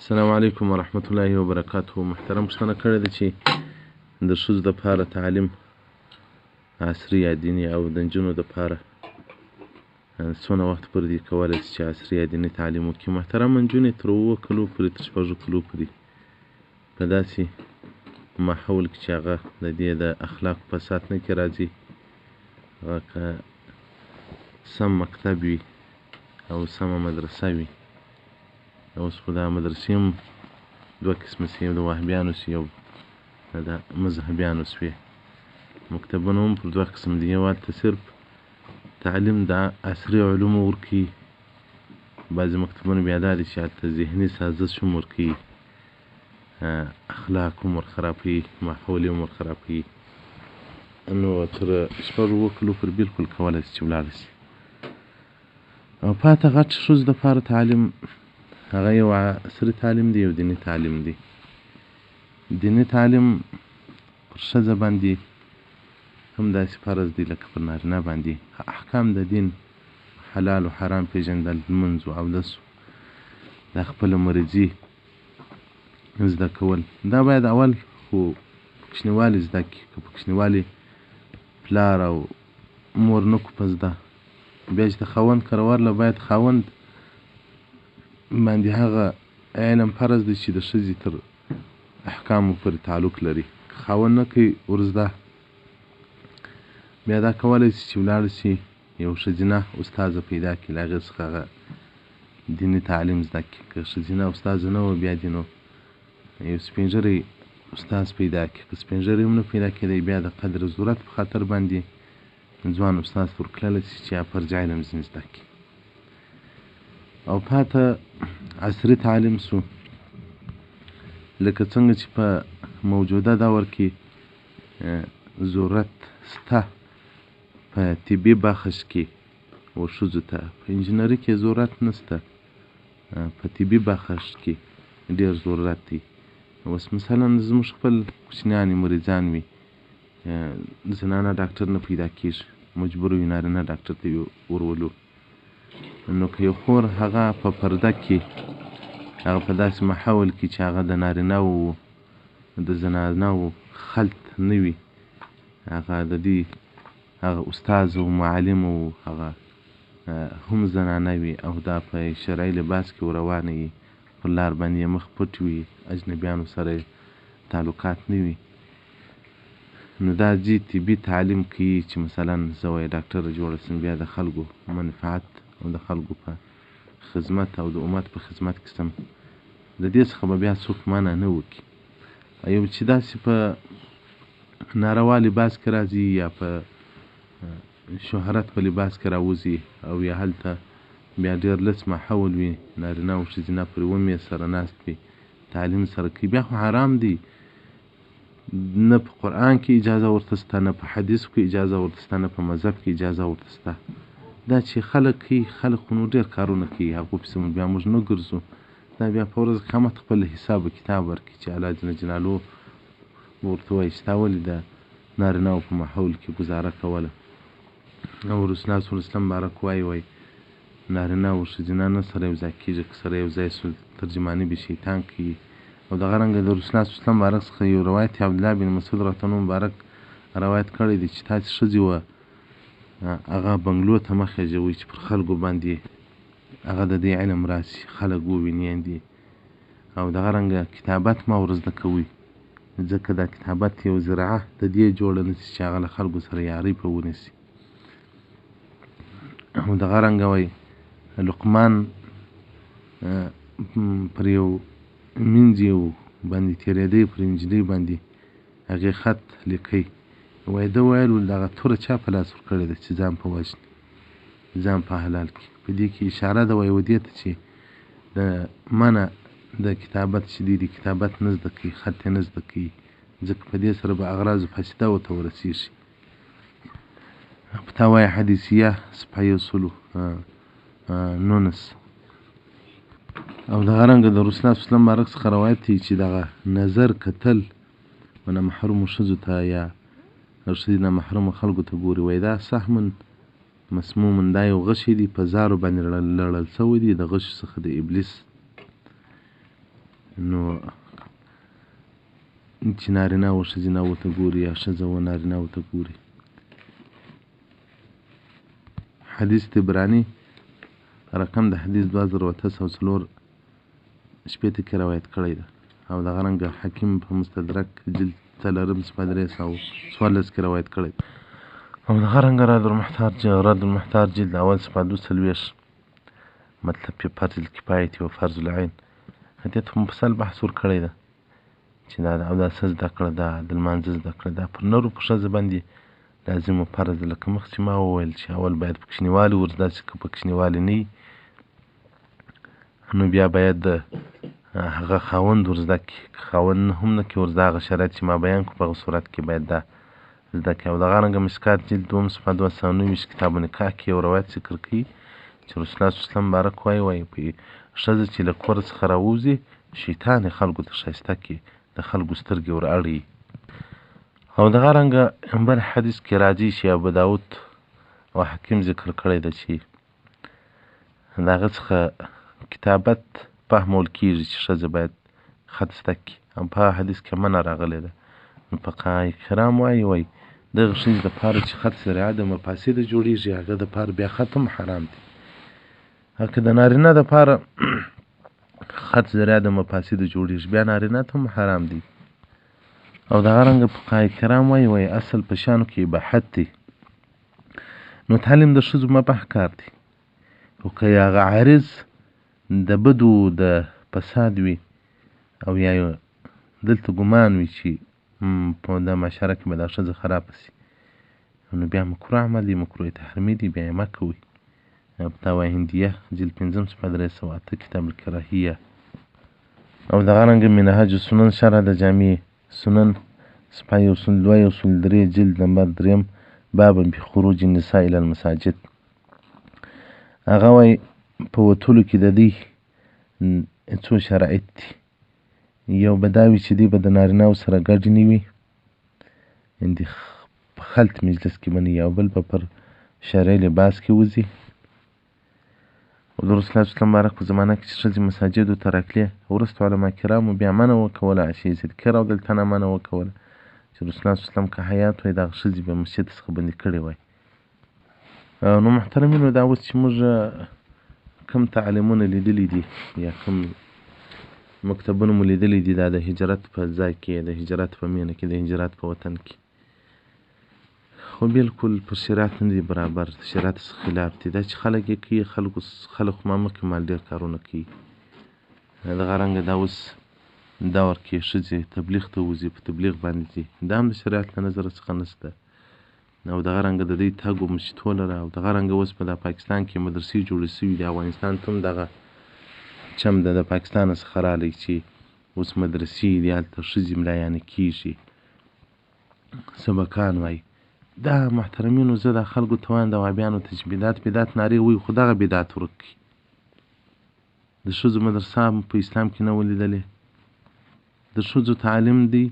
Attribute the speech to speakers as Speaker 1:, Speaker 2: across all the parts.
Speaker 1: السلام علیکم ورحمت الله وبرکاته. محترم پوښتنه کړې ده چې د ښځو دپاره تعلیم عصري یا دیني او د نجونو دپاره څونه وخت پورې دوی کولی شي چې عصري یا دیني تعلیم وکړي. محترمه نجونې تر 7 کلو پورې تر 6 کلو پورې په داسې ماحول کې چې هغه د دې د اخلاقو په ساتنه کې راځي، هغه که سم مکتب وي او سمه مدرسه وي. اوس خو دا مدرسې هم 2 قسمه سوې، یو د وهابیانو سوې، یو د مذهبیانو سوې. مکتبونه هم پر 2 قسم دي، یو هلته صرف تعلیم د عصري علومو ورکوي، بعضې مکتبونه بیا دا دي چې هلته ذهني سازش هم ورکوي، اخلاق هم ورخرابوي، ماحول یې هم ورخرابوي. نو تر 6 کلو پورې بلکل کولی شي چې ولاړه شي. او پاته غټ ښځو دپاره تعلیم هغه یو عصري تعلیم دی، یو دیني تعلیم دی. دیني تعلیم پر ښځه باندې هم داسې فرض دی لکه پر نارینه باندې. احکام د دین، حلال و حرام پېژندل، لمونځ و اودس، دا خپله مریضي زده کول. دا باید اول خو په کوچنیوالي زده کړي. که په کوچنیوالي پلار او مور نه کړو په زده، بیا چې د خاوند کره ورله باید خاوند باندې هغه علم فرض دی چې د ښځې تر احکامو پورې تعلق لري. که خاوند نه کوي ورزده، بیا دا کولی شي چې ولاړه شي یو ښځینه استاذه پیدا کړي، له هغې څخه هغه دیني تعلیم زده کړي. که ښځینه استاذه نه وه، بیا دې نو یو سپین ږیری استاذ پیدا کړي. که سپین ږیری هم نه پیدا کېدی، بیا د قدر ضرورت په خاطر باندې ځوان استاذ ته ورتللی شي چې فرض علم ځینې زده کړي. او پاته عصري تعلیم سو، لکه څنګه چې په موجوده دور کې ضرورت سته په طبي بخش کې و ښځو ته، په انجینري کې ضرورت نسته، په طبي بخش کې ډېر ضرورت دی. اوس مثلا زموږ خپل کوچنیان مریضان وي، زنانه ډاکټر نه پیدا کېږي، مجبور وي نارینه ډاکټر ته ورولو. نو که یو خور هغه په پرده کې، هغه په داسې ماحول کې چې هغه د نارینه‌وو د زنانه‌وو خلط نه وي، هغه د دې هغه استاذ و معلم و هغه هم زنانه وي، او دا په شرعي لباس کې روانه وي، پر لار باندې مخ پټ وي، اجنبیانو سره تعلقات نه وي، نو دا ځي طبي تعلیم کوي چې مثلا زه وایي ډاکټره جوړه شم، بیا د خلکو منفعت او د خلکو په خدمت او د امت په خدمت کې شم. د دې څخه به بیا څوک منع نه وکړي. یو چې داسې په ناروا لباس کې راځي، یا په شهرت په لباس کې راوځي، او یا هلته بیا ډېر لڅ ماحول وي، نارینه او ښځینه پرې ومې سره ناست وي، تعلیم سره کوي، بیا خو حرام دی. نه په قرآن کې اجازه ورته شته، نه په حدیثو کې اجازه ورته شته، نه په مذهب کې اجازه ورته شته. دا چې خلک کوي، خلک خو نو ډېر کارونه کوي، هغو پسې بیا موږ نه ګرځو. دا بیا په ورځ قیامت خپل حساب و کتاب ورکړي چې الله جل جلاله ورته وایي چې تا ولې د نارینه‌وو په ماحول کې ګزاره کوله. او رسول الله صلی الله علیه وسلم بارک وایي نارینه او ښځینه نه سره یو ځای کېږي، که سره یو ځای سو ترجماني به شیطان کوي. او دغه رنګه د رسول الله صلی الله علیه وسلم بارک څخه یو روایت عبدالله بن مسعود رضی الله عنه مبارک روایت کړی دی چې تاسې ښځې وه هغه بنګلو ته مخ اچوئ چې پر خلکو باندې هغه د دې علم راشي، خلک وویني. او دغه رنګه کتابت مه ورزده کوئ، ځکه دا کتابت یو زراعه د دې جوړه نه شي چې هغه له خلکو سره یارۍ په ونیسي. او دغه رنګه وایي لقمان پر یو مینځ یو باندې تېرېدی، پر نجلۍ باندې هغې خط لیکئ، وایي ده ویل دغه توره چا په لاس ورکړې ده چې ځان په وژني، ځان په حلال کړي. په دې کې اشاره ده وایي دې ته چې د منع د کتابت چې دی، د کتابت نه زده کوي، خط یې نه زده کوي، ځکه په دې سره به اغراض فاسده ورته ورسېږي. فتاوی حدیثیه صفحه 119. او دغه رنګه د رسول الله صلی الله علیه وسلم بارک څخه روایت دی چې دغه نظر کتل ونه محرومو ښځو ته یا ښځې نامحرومو خلکو ته ګوري، وایي دا سهمن مسمومن، دا یو غشی دی په زارو باندې لړل شوی دی، د غشو څخه د ابلیس نو چې نارینه و ښځینه ورته ګوري یا ښځه و نارینه ورته ګوري. حدیث طبراني رقم د حدیث 2804 شپېته کې روایت کړی ده او دغه رنګه حکیم په مستدرک جلد 314 کې روایت کړی ده او دغه رنګه رد المحتار جلد اول صفحه 42 مطلب په فرض الکفایة و فرض العین دې ته مفصل بحث ورکړی ده چې دا د اوداسه زده کړه ده، د لمانځه زده کړه ده پر نرو په ښځه باندې لازم و فرض ده. لکه مخکې ما وویل چې اول باید په کوچنیوالي ور زده شي، که په کوچنیوالي نه وي نو بیا باید د هغه خاوند ور زده کړي، که خاوند هم نه کړي ور زده هغه شرایط چې ما بیان کړو په هغه صورت کې باید دا زده کړي. او دغه رنګه مشکات جلد 2 صفحه 299 کتاب نکاح کې یو روایت ذکر کوي چې رسول الله صلی الله علیه وسلم بارک وایي په ښځه چې له کور څخه راوځي شیطان یې خلکو ته ښایسته کړي، د خلکو سترګې ور اړوي. او دغه رنګه بل حدیث کې راځي چې ابو داود او حکیم ذکر کړی ده چې د هغه څخه کتابت فهمول کېږي چې ښځه باید خط زده کړي. او په هغه حدیث کې منع راغلی ده. نو فقهای کرام وایي دغه ښځې دپاره چې خط ذریعه د مفاسده جوړېږي هغه دپاره بیا خط هم حرام دی. که د نارینه دپاره خط ذریعه د مفاسده جوړېږي بیا نارینه ته هم حرام دی. او دغه رنګه فقهای کرام وایي اصل په شیانو کې اباحت دی. نو تعلیم د ښځو مباح کار دی. او که هغه عارض د بدو د فساد وي او یا دلته ګمان وي چې په دا معاشره کې به دا ښځه خرابه شي نو بیا مکروه عمل دی، مکروه تحریمي دی، بیا یې مه کوئ. فتاوی هندیه جلد 5 صفحه 308 کتاب الکراهیه. او دغه رنګه منهج سنن شرح د جامع سنن صفحه 102 جلد نمبر 3 باب بخروج النساء الى المساجد. هغه وایي په وتلو کې د دوی څو شرایط دي. یو به دا وي چې دوی به د نارینه‌و سره ګډ نه وي، په خلط مجلس کې به نه وي، او بل به پر شرعي لباس کې وځي. او د رسول الله صلی الله علیه وسلم بارک په زمانه کې چې ښځې مساجدو ته راتلې وروسته علما کرامو بیا منع وکوله، عایشې صدیقې رضی الله عنها منع وکوله چې رسول الله صلی الله علیه وسلم که حیات وای دغه ښځې به مسجد څخه بندي کړې وای. نو محترمینو دا اوس چې موږ کوم تعلیمونه لیدلی دي یا کوم مکتبونه مو لیدلی دي دا د هجرت په ځای کې، د هجرت په مینه کې، د هجرت په وطن کې خو بالکل پر شریعت نه دي برابر، شریعت څخه خلاف دي. دا چې خلک یې کوي خلک خو ما مخکې مال ډېر کارونه کوي. دغه رنګه دا اوس دور کې ښځې تبلیغ ته وځي، په تبلیغ باندې ځي، دا هم د شریعت له نظره څخه نشته. او دغه رنګه د دوی تګ و مشتو لره. او دغه رنګه اوس په پاکستان کې مدرسې جوړې سوي دي، افغانستان ته هم دغه چم د پاکستان څخه رالی چې اوس مدرسې دي، هلته ښځې ملایانې کېږي، سبقان وایي. دا محترمینو زه د خلکو ته وایم د وهابیانو ته چې بدعت نارې وایي خو دغه بدعت ورک کړي. د ښځو مدرسه په اسلام کې نه ولیدلې. د ښځو تعلیم دی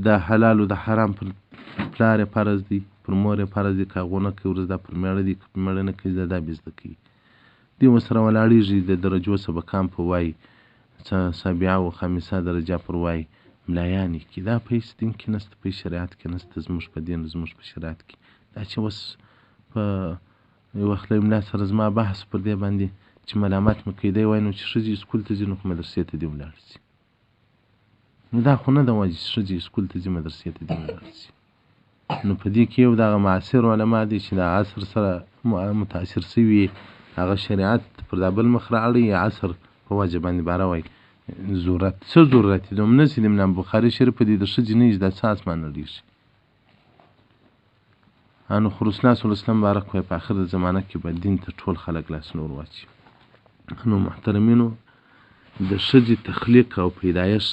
Speaker 1: د حلال او د حرام پر پلار یې فرض دی، پر مور یې فرض دی، که هغه ونه کوي ورزده پر میړه دی، که میړه نه کوي زده بې زده کوي. دوی ورسره ولاړېږي د درجو سبقان په وایي، سابعه و خامسه درجه پر وایي، ملایانې کې. دا په هېڅ دین کې نشته، په شریعت کې نشته، زموږ په دین زموږ په شریعت کې. دا چې اوس په یو وخت له ملا سره زما بحث پر دې باندې چې ملامت مې کوي، دی وایي نو چې ښځې سکول ته ځي نو خو مدرسې ته دې ولاړ شي. نو دا خو نه ده وایي چې ښځې سکول ته ځي مدرسې ته دې ولاړ شي. نو په دې کې یو دغه معاصر علما دي چې د عصر سره متاثر شوي، هغه شریعت پر دا بل مخ راوړي، عصر په وجه باندې باره وایي ضرورت څه ضرورت دی همداسې د امام بخاري شریف په دې د ښځې نه دا څه اسمان نړېږي. نو خو رسول الله صلی الله علیه وسلم بارک وایي په آخر زمانه کې به دین ته ټول خلک لاسونه ور واچوي. نو محترمینو د ښځې تخلیق او پیدایش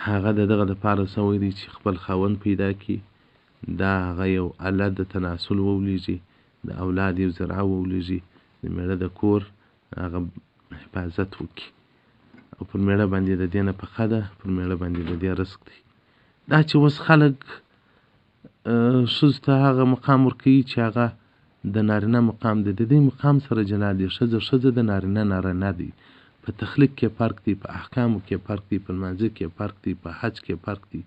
Speaker 1: هغه د دغه دپاره سوی دی چې خپل خاوند پیدا کړي، دا هغه یو الله د تناسل وولېږي، د اولاد یو ذریعه وولېږي، د میړه د کور هغه حفاظت وکړي. او پر میړه باندې د دې نفقه ده، پر میړه باندې د دې رزق دی. دا چې اوس خلک ښځو ته هغه مقام ورکوي چې هغه د نارینه مقام دی، د دې مقام سره جلا دی. ښځه د نارینه دی. په په تخلیق کې فرق دی، په احکامو کې فرق دی، په لمانځه کې فرق دی، په حج کې فرق دی،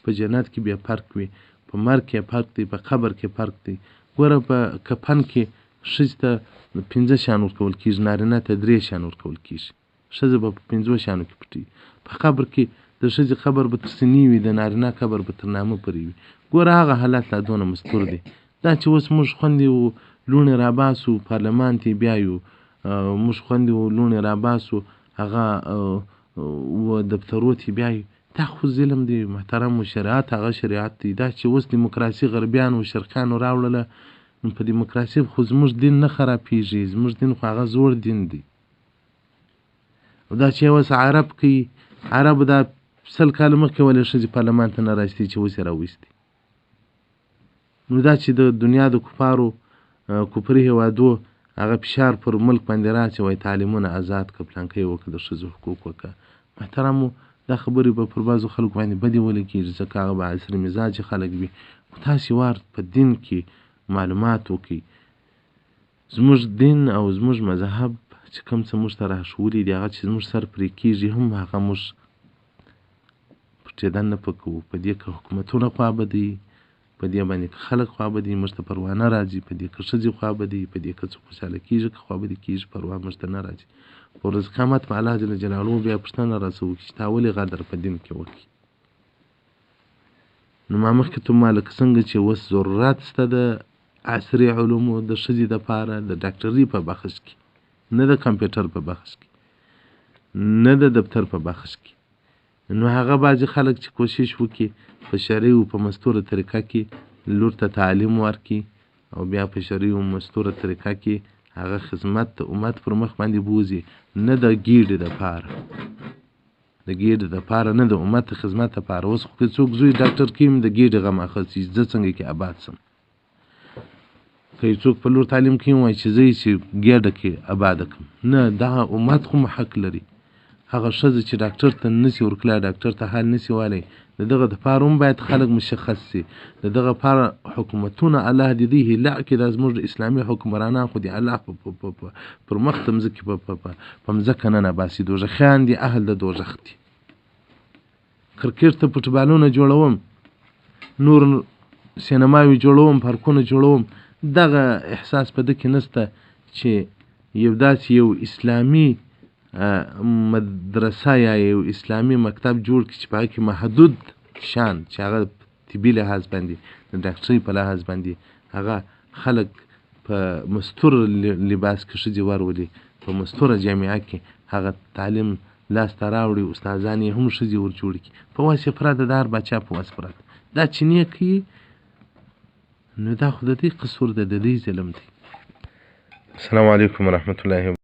Speaker 1: په جنت کې بیا فرق وي، په مرګ کې فرق دی، په قبر کې فرق دی. ګوره په کفن کې ښځې ته 5 شیان ورکول کېږي، نارینه ته 3 شیان ورکول کېږي. ښځه به په 5 شیانو کې پټي. په قبر کې د ښځې قبر به تر سینې وي، د نارینه قبر به تر نامه پورې وي. ګوره هغه حالات لا دونه مستور دی. دا چې اوس موږ خوندې وو لوڼې راباسو پارلمان ته بیایو، موږ خوندې وو لوڼې راباسو هغه و دفترو ته بیایو، دا خو ظلم دی محترم. شریعت هغه شریعت دی. دا چې اوس دیموکراسي غربیانو شرقیانو راوړله، نو په دیموکراسي خو زموږ دین نه خرابېږي، زموږ دین خو هغه زوړ دین دی. او دا چې اوس عرب کوي، عربو دا 100 کاله مخکې ولې ښځې پارلمان ته نه راستي چې اوس یې راوستي. نو دا چې د دنیا د کفارو کفري هېوادو هغه فشار پر ملک باندې راچوي، تعلیمونه آزاد که پلانکی وکړه، د ښځو حقوق وکړه. محترمو دا خبرې به پر بعضو خلکو باندې بدې ولګېږي، ځکه هغه به عصري مزاجه خلک وي. خو تاسې وار په دین کې معلومات وکړئ. زموږ دین او زموږ مذهب چې کوم څه موږ ته راښولي دي، هغه چې زموږ سر پرې کېږي هم هغه موږ پټېدن نه پکوو. په دې که حکومتونه خوابدي، په دې باندې که خلک خوابدي، موږ ته پروا نه راځي. په دې که ښځې خوابدي، په دې که څوک خوشحاله کېږي، که خوابدي کېږي، پروا موږ ته نه راځي. په ورځ قیامت به الله جل جلاله بیا پوښتنه راڅه وکړي چې تا ولې غدر په دین کې وکړي. نو ما مخکې ته ما لکه څنګه چې اوس ضرورت شته د عصري علومو د ښځې دپاره د ډاکټري په بخش کې، نه د کمپیوټر په بخش کې، نه د دفتر په بخش کې. نو هغه بعضې خلک چې کوشش وکړي په شرعي او په مستوره طریقه کې لور ته تعلیم ورکړي، او بیا په شرعي او مستوره طریقه کې هغه خدمت د امت پر مخ باندې بوځي، نه د ګیډې دپاره، د ګیډې دپاره نه، د امت د خدمت دپاره. اوس خو که څوک زوی ډاکټر کېږي د ګیډې غم اخیستی زه څنګه کې اباد سم. که یو څوک په لور تعلیم کوي وایي چې زه یې چې ګیډه کې اباده کړم، نه، دغه امت خو حق لري. هغه ښځه چې ډاکټر ته نسي ورکړی، ډاکټر ته حال نسي والی، د دغه دپاره هم باید خلک مشخص سي. د دغه لپاره حکومتونه الله د دې هیله کې دا زموږ اسلامي حکمرانان خو د الله پر مخ د مځکې په مځکه ننباسي. دوزخیان دي، اهل د دوزخ دي. کرکټ ته فوټبالونه جوړوم، نور سینماوي جوړوم، پارکونه جوړوم، دغه احساس په ده کې نسته چې یو داسې یو اسلامي مدرسه یا یو اسلامي مکتب جوړ کړي چې په هغه کې محدود شان چې هغه طبي لحاظ باندې، د ډاکټرۍ په لحاظ باندې هغه خلک په مستور لباس کې ښځې ورولي، په مستوره جامعه کې هغه تعلیم لاسته راوړي، استادان یې هم ښځې ور جوړې کړي. په وس پرته د هر باچا په وس پرته دا چې نه کوي، نو دا خو د دې قصور دی، د دې ظلم دی. السلام علیکم ورحمة الله